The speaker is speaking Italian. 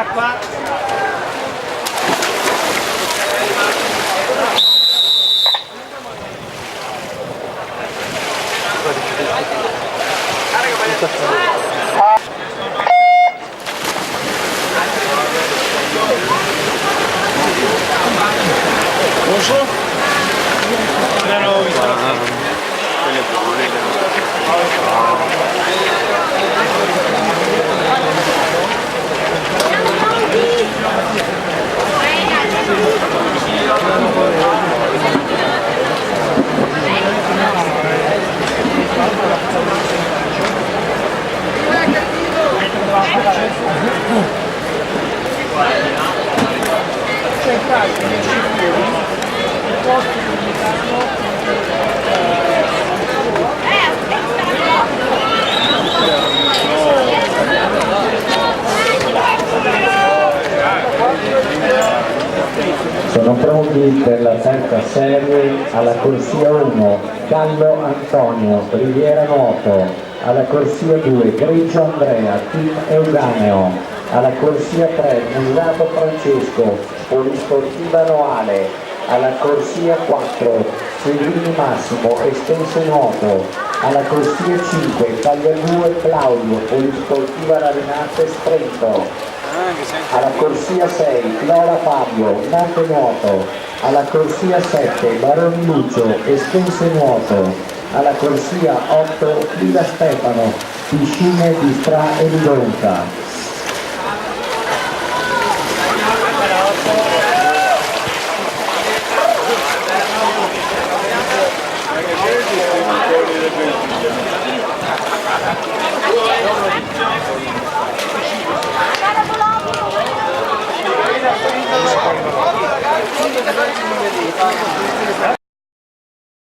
Acqua. Bonjour. Sono pronti per la terza serie alla corsia 1 Gallo Antonio, Riviera Nuoto, alla corsia 2 Greggio Andrea, Team Euganeo, alla corsia 3 Musato Francesco, Polisportiva Noale, alla corsia 4 Seguini Massimo, Estense Nuoto, alla corsia 5 Tagliabue Claudio, Polisportiva Ravenate Trento, alla corsia 6 Flora Fabio, Monte Nuoto, alla corsia 7 Baroni Lucio, Estense Nuoto, alla corsia 8 Villa Stefano, Piscine di Stra e Ridonca. Grazie.